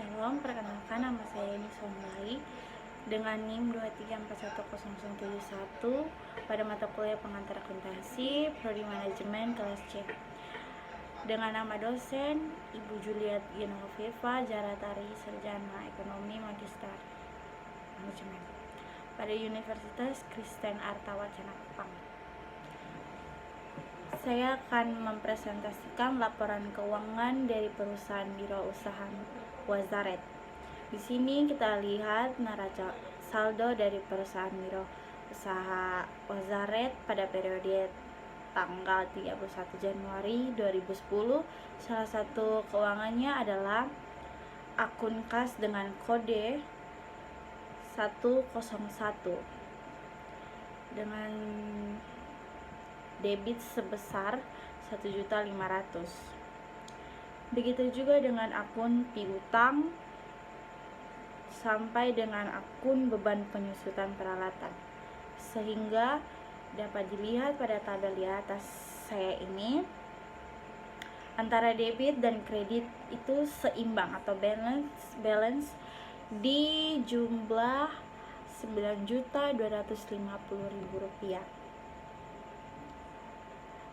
Shalom, perkenalkan nama saya Eni Somlai dengan NIM 2341071 pada mata kuliah pengantar akuntansi Prodi Manajemen kelas C dengan nama dosen Ibu Juliet Genoveva Jaratari, Sarjana Ekonomi Magister Manajemen pada Universitas Kristen Arta Wacana Kupang. Saya akan mempresentasikan laporan keuangan dari perusahaan Biro Usaha Wazaret. Di sini kita lihat neraca saldo dari perusahaan Biro Usaha Wazaret pada periode tanggal 31 Januari 2010. Salah satu keuangannya adalah akun kas dengan kode 101 dengan debit sebesar 1.500.000. Begitu juga dengan akun piutang sampai dengan akun beban penyusutan peralatan. Sehingga dapat dilihat pada tabel di atas saya ini, antara debit dan kredit itu seimbang atau balance di jumlah Rp9.250.000.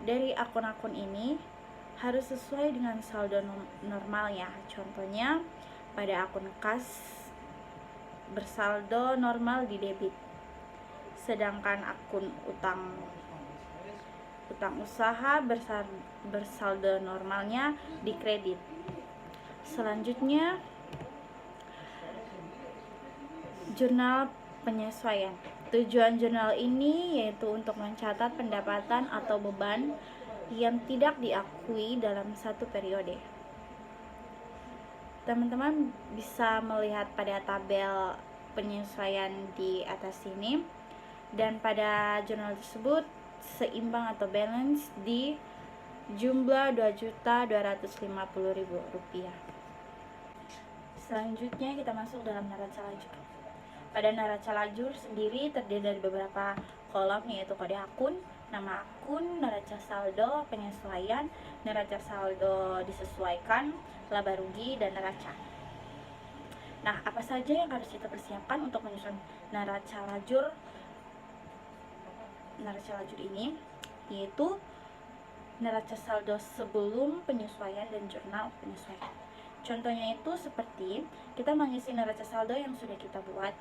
Dari akun-akun ini harus sesuai dengan saldo normalnya. Contohnya pada akun kas bersaldo normal di debit, sedangkan akun utang usaha bersaldo normalnya di kredit. Selanjutnya, jurnal penyesuaian. Tujuan jurnal ini yaitu untuk mencatat pendapatan atau beban yang tidak diakui dalam satu periode. Teman-teman bisa melihat pada tabel penyesuaian di atas ini, dan pada jurnal tersebut seimbang atau balance di jumlah Rp2.250.000. Selanjutnya kita masuk dalam neraca lajur. Pada neraca lajur sendiri terdiri dari beberapa kolom, yaitu kode akun, nama akun, neraca saldo, penyesuaian, neraca saldo disesuaikan, laba rugi, dan neraca. Nah, apa saja yang harus kita persiapkan untuk menyusun neraca lajur ini, yaitu neraca saldo sebelum penyesuaian dan jurnal penyesuaian. Contohnya itu seperti kita mengisi neraca saldo yang sudah kita buat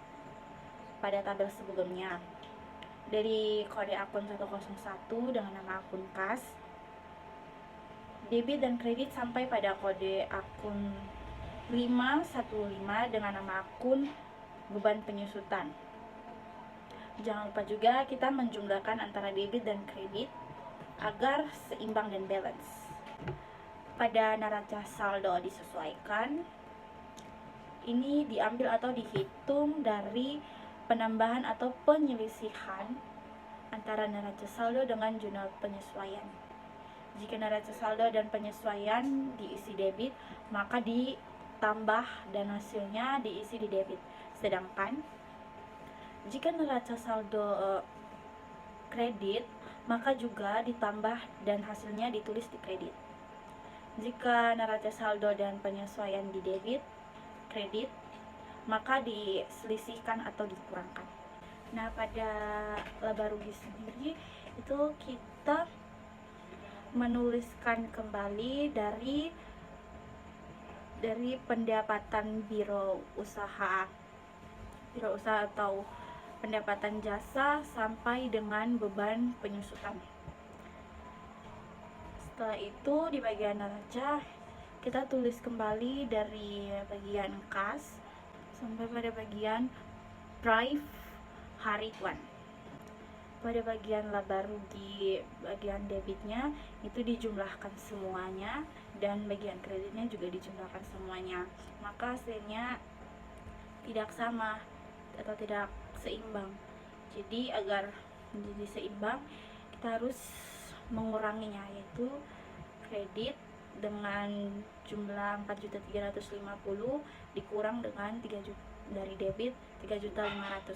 pada tabel sebelumnya, dari kode akun 101 dengan nama akun kas, debit dan kredit sampai pada kode akun 515 dengan nama akun beban penyusutan. Jangan lupa juga kita menjumlahkan antara debit dan kredit agar seimbang dan balance. Pada neraca saldo disesuaikan, ini diambil atau dihitung dari penambahan atau penyelisihan antara neraca saldo dengan jurnal penyesuaian. Jika neraca saldo dan penyesuaian diisi debit, maka ditambah dan hasilnya diisi di debit. Sedangkan jika neraca saldo kredit, maka juga ditambah dan hasilnya ditulis di kredit. Jika neraca saldo dan penyesuaian di debit, kredit, maka diselisihkan atau dikurangkan. Nah, pada laba rugi sendiri itu kita menuliskan kembali dari pendapatan biro usaha atau pendapatan jasa sampai dengan beban penyusutan. Setelah itu di bagian neraca kita tulis kembali dari bagian kas sampai pada bagian price harian. Pada bagian laba rugi, bagian debitnya itu dijumlahkan semuanya, dan bagian kreditnya juga dijumlahkan semuanya. Maka hasilnya tidak sama atau tidak seimbang. Jadi agar menjadi seimbang, kita harus menguranginya, yaitu kredit dengan jumlah 4.350.000 dikurang dengan 3 juta dari debit 3.500.000,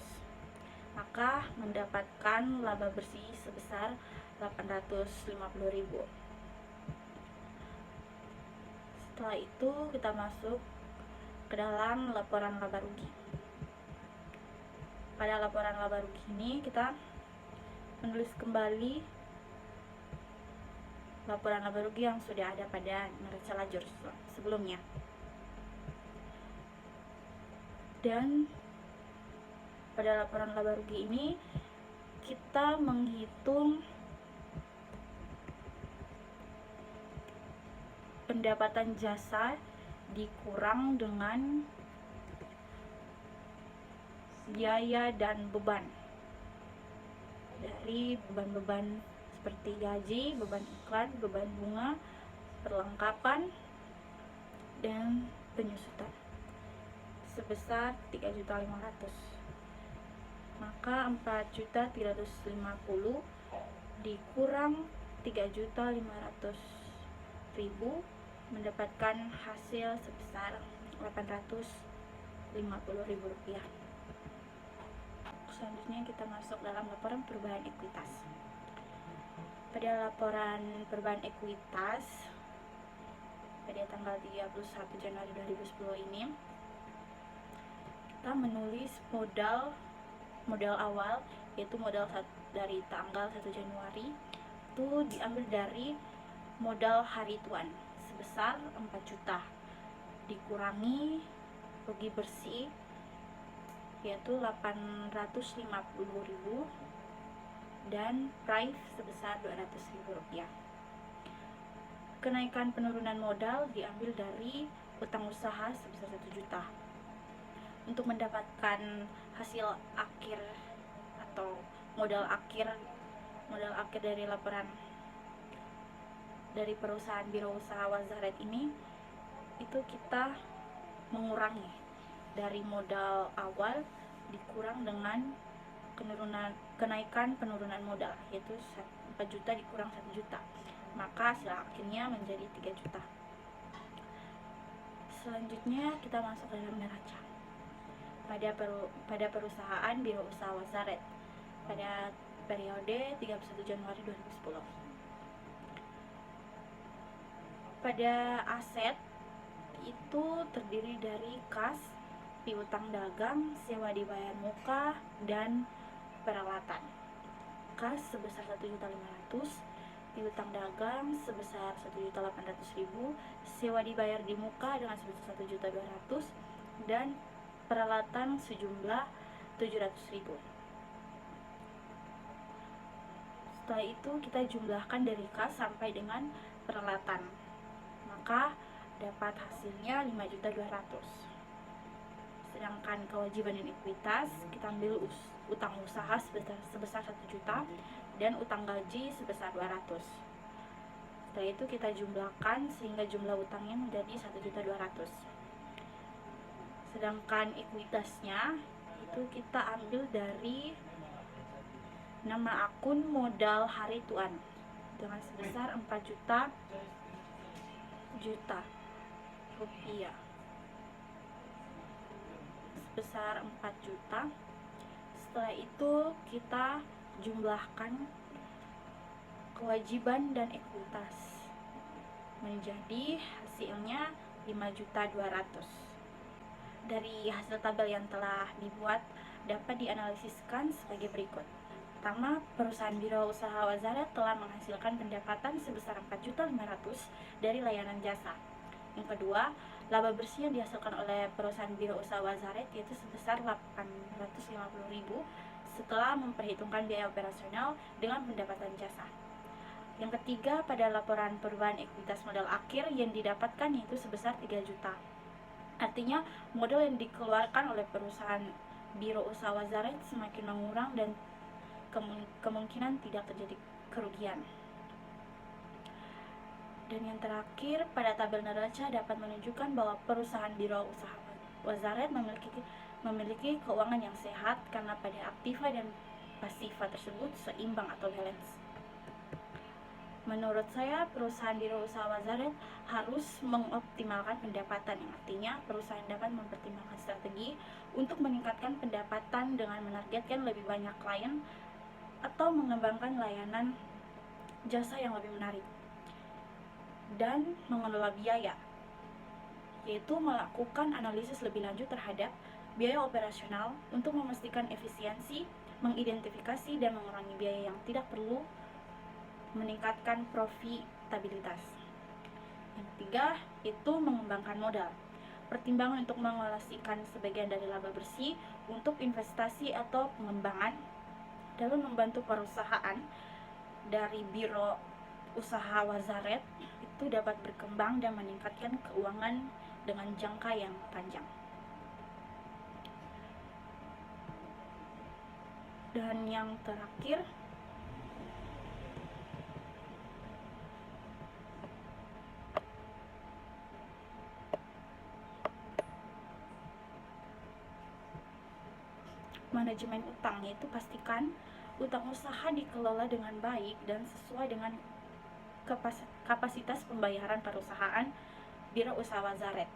maka mendapatkan laba bersih sebesar 850.000. Setelah itu kita masuk ke dalam laporan laba rugi. Pada laporan laba rugi ini kita menulis kembali laporan laba rugi yang sudah ada pada neraca lajur sebelumnya. Dan pada laporan laba rugi ini kita menghitung pendapatan jasa dikurang dengan biaya dan beban. Dari beban-beban seperti gaji, beban iklan, beban bunga, perlengkapan, dan penyusutan sebesar 3.500.000. Maka 4.350.000 dikurang 3.500.000 mendapatkan hasil sebesar Rp850.000. Selanjutnya kita masuk dalam laporan perubahan ekuitas. Pada laporan perubahan ekuitas pada tanggal 31 Januari 2010 ini kita menulis modal awal, yaitu modal dari tanggal 1 Januari itu diambil dari modal hari tuan sebesar 4 juta dikurangi rugi bersih yaitu 850.000 dan price sebesar Rp200.000. Kenaikan penurunan modal diambil dari utang usaha sebesar 1 juta. Untuk mendapatkan hasil akhir atau modal akhir dari laporan dari perusahaan Biro Usaha Wazaret ini, itu kita mengurangi dari modal awal dikurang dengan kenaikan penurunan modal, yaitu 4 juta dikurang 1 juta, maka hasil akhirnya menjadi 3 juta. Selanjutnya kita masuk ke dalam neraca pada perusahaan Biro Usaha Wazaret pada periode 31 Januari 2010. Pada aset itu terdiri dari kas, piutang dagang, sewa dibayar muka, dan peralatan. Kas sebesar 1.500.000, piutang dagang sebesar 1.800.000, sewa dibayar di muka dengan sebesar 1.200.000, dan peralatan sejumlah 700.000. Setelah itu kita jumlahkan dari kas sampai dengan peralatan, maka dapat hasilnya 5.200.000. Sedangkan kewajiban dan ekuitas kita ambil utang usaha sebesar 1 juta dan utang gaji sebesar 200. Setelah itu kita jumlahkan sehingga jumlah utangnya menjadi 1.200.000. Sedangkan ekuitasnya itu kita ambil dari nama akun modal hari tuan dengan sebesar 4 juta rupiah. Sebesar 4 juta. Setelah itu kita jumlahkan kewajiban dan ekuitas menjadi hasilnya 5.200.000. Dari hasil tabel yang telah dibuat dapat dianalisiskan sebagai berikut. Pertama, perusahaan Biro Usaha Wazaret telah menghasilkan pendapatan sebesar 4.500.000 dari layanan jasa. Yang kedua, laba bersih yang dihasilkan oleh perusahaan Biro Usaha Wazaret yaitu sebesar 850.000 setelah memperhitungkan biaya operasional dengan pendapatan jasa. Yang ketiga, pada laporan perubahan ekuitas modal akhir yang didapatkan yaitu sebesar 3 juta. Artinya, modal yang dikeluarkan oleh perusahaan Biro Usaha Wazaret semakin mengurang dan kemungkinan tidak terjadi kerugian. Dan yang terakhir, pada tabel neraca dapat menunjukkan bahwa perusahaan Biro Usaha Wazaret memiliki keuangan yang sehat karena pada aktiva dan pasiva tersebut seimbang atau balance. Menurut saya, perusahaan Biro Usaha Wazaret harus mengoptimalkan pendapatan, yang artinya perusahaan dapat mempertimbangkan strategi untuk meningkatkan pendapatan dengan menargetkan lebih banyak klien atau mengembangkan layanan jasa yang lebih menarik dan mengelola biaya yaitu melakukan analisis lebih lanjut terhadap biaya operasional untuk memastikan efisiensi, mengidentifikasi dan mengurangi biaya yang tidak perlu, meningkatkan profitabilitas. Yang ketiga, itu mengembangkan modal. Pertimbangan untuk mengalokasikan sebagian dari laba bersih untuk investasi atau pengembangan dapat membantu perusahaan dari Biro Usaha Wazaret itu dapat berkembang dan meningkatkan keuangan dengan jangka yang panjang. Dan yang terakhir, manajemen utang, yaitu pastikan utang usaha dikelola dengan baik dan sesuai dengan kapasitas pembayaran perusahaan Biro Usaha Wazaret,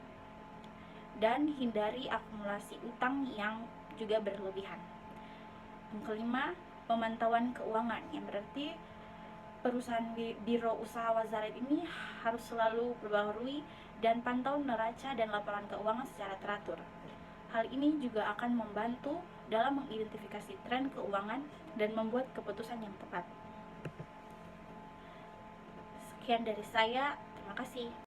dan hindari akumulasi utang yang juga berlebihan. Yang kelima, pemantauan keuangan, yang berarti perusahaan Biro Usaha Wazaret ini harus selalu berbaharui dan pantau neraca dan laporan keuangan secara teratur. Hal ini juga akan membantu dalam mengidentifikasi tren keuangan dan membuat keputusan yang tepat. Sekian dari saya, terima kasih.